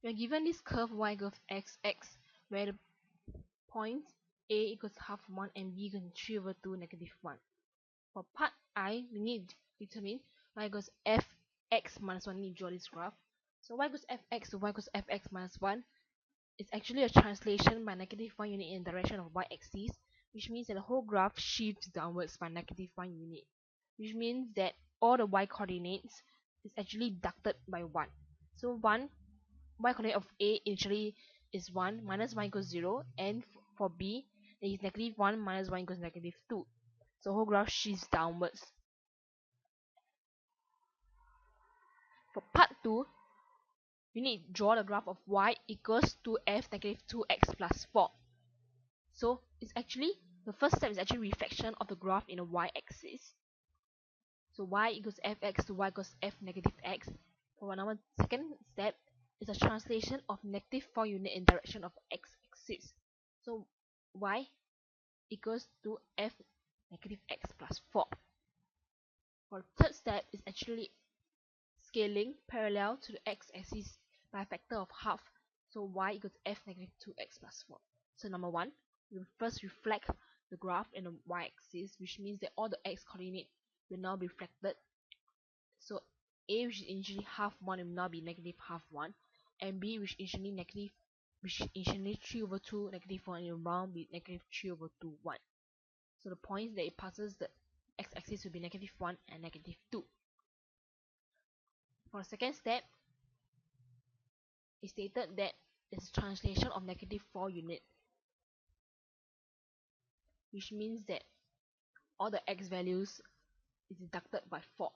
We are given this curve y equals x, where the points a equals half 1 and b equals 3 over 2 negative 1. For part I, we need to determine y equals fx minus 1. We need to draw this graph. So y equals fx to y equals fx minus 1 is actually a translation by negative 1 unit in the direction of y-axis, which means that the whole graph shifts downwards by negative 1 unit, which means that all the y coordinates is actually deducted by 1. So 1 y coordinate of a initially is 1 minus 1 equals 0, and for b it is negative 1 minus 1 equals negative 2. So whole graph shifts downwards. For part 2, we need to draw the graph of y equals to f negative 2x plus 4. So it's actually, the first step is actually reflection of the graph in the y-axis. So y equals fx to y equals f negative x. For our second step is a translation of negative 4 unit in direction of x-axis. So y equals to f negative x plus 4. For the third step is actually scaling parallel to the x-axis by a factor of half. So y equals f negative 2x plus 4. So number 1, we first reflect the graph in the y-axis, which means that all the x coordinates will now be reflected. So a, which is initially half 1, will now be negative half 1, and b, which is initially 3 over 2 negative 1, will now be negative 3 over 2 1. So the points that it passes the x-axis will be negative 1 and negative 2. For the second step, it stated that it's a translation of negative 4 unit, which means that all the x values is deducted by 4.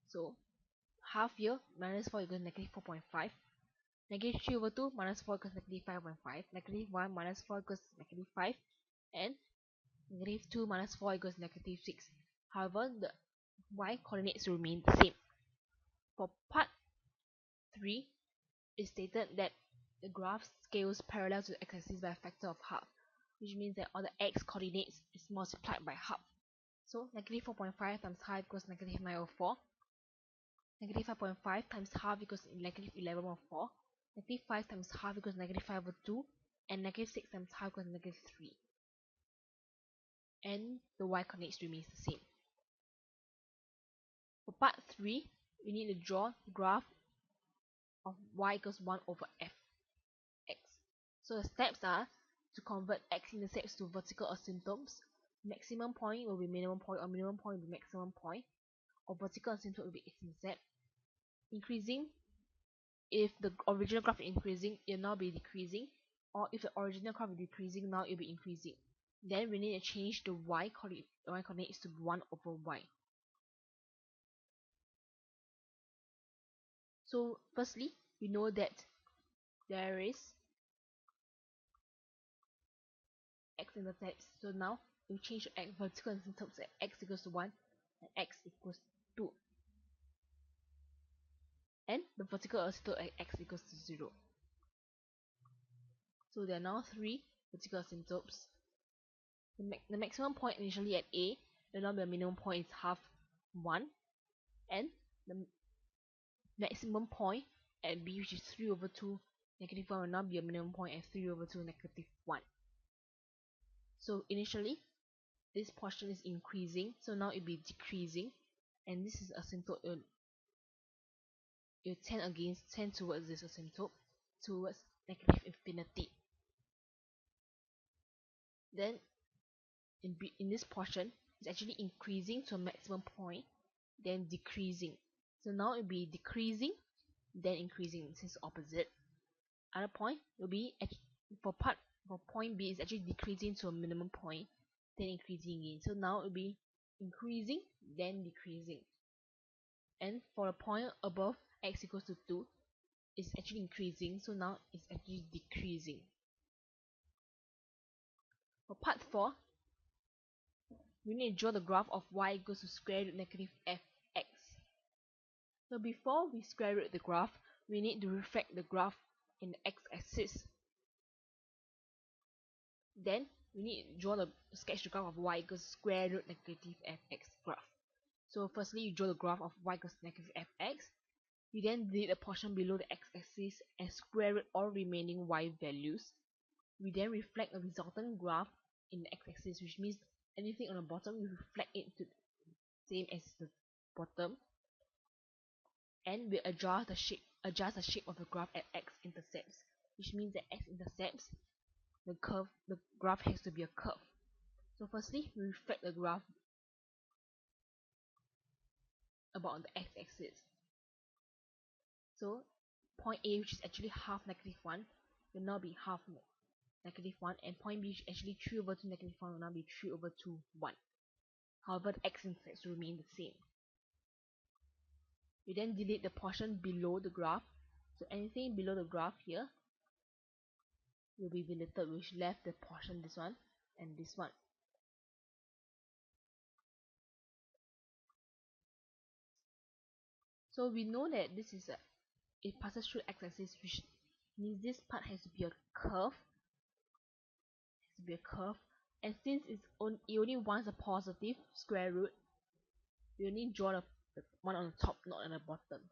So half here minus 4 equals negative 4.5, negative 3 over 2 minus 4 equals negative 5.5, negative 1 minus 4 equals negative 5, and negative 2 minus 4 equals negative 6. However, the y coordinates remain the same. For part 3, it stated that the graph scales parallel to the x-axis by a factor of half, which means that all the x coordinates is multiplied by half. So negative 4.5 times half equals negative 9 over 4, negative 5.5 times half equals negative 11 over 4, negative 5 times half equals negative 5 over 2, and negative 6 times half equals negative 3. And the y coordinates remains the same. For part 3, we need to draw the graph of y equals 1 over f x. So the steps are to convert x-intercepts to vertical asymptotes. Maximum point will be minimum point, or minimum point will be maximum point, or vertical asymptote will be x-intercept. Increasing, if the original graph is increasing, it will now be decreasing, or if the original graph is decreasing, now it will be increasing. Then we need to change the y coordinates to 1 over y. So firstly, we know that there is x-intercepts. So now we change the vertical asymptotes at x equals to 1 and x equals to 2. And the vertical asymptote at x equals to 0. So there are now 3 vertical asymptotes. The maximum point initially at a, the now the minimum point is half 1, and the maximum point at b, which is 3 over 2 negative 1, will now be a minimum point at 3 over 2 negative 1. So initially this portion is increasing, so now it will be decreasing, and this is asymptote, it will tend towards this asymptote, towards negative infinity. Then in this portion, it's actually increasing to a maximum point, then decreasing. So now it will be decreasing, then increasing, since opposite. Other point will be for point B is actually decreasing to a minimum point, then increasing again. So now it will be increasing, then decreasing. And for a point above x equals to 2, it's actually increasing, so now it's actually decreasing. For part 4, we need to draw the graph of y equals to square root negative fx. So before we square root the graph, we need to reflect the graph in the x-axis. Then we need to draw the sketch the graph of y equals square root negative fx graph. So firstly, you draw the graph of y equals negative fx. We then delete the portion below the x-axis and square root all remaining y values. We then reflect the resultant graph in the x-axis, which means anything on the bottom we reflect it to the same as the bottom, and we adjust the shape of the graph at x-intercepts, which means that x-intercepts the graph has to be a curve. So firstly, we reflect the graph about on the x-axis. So point A, which is actually half -1, will now be half -1, and point B, which is actually 3 over 2 -1, will now be 3 over 2 1. However, the x-intercepts remain the same. We then delete the portion below the graph, so anything below the graph here will be deleted, which left the portion this one and this one. So we know that this is it passes through x-axis, which means this part has to be a curve, and since it only wants a positive square root, we only draw the one on the top, not on the bottom.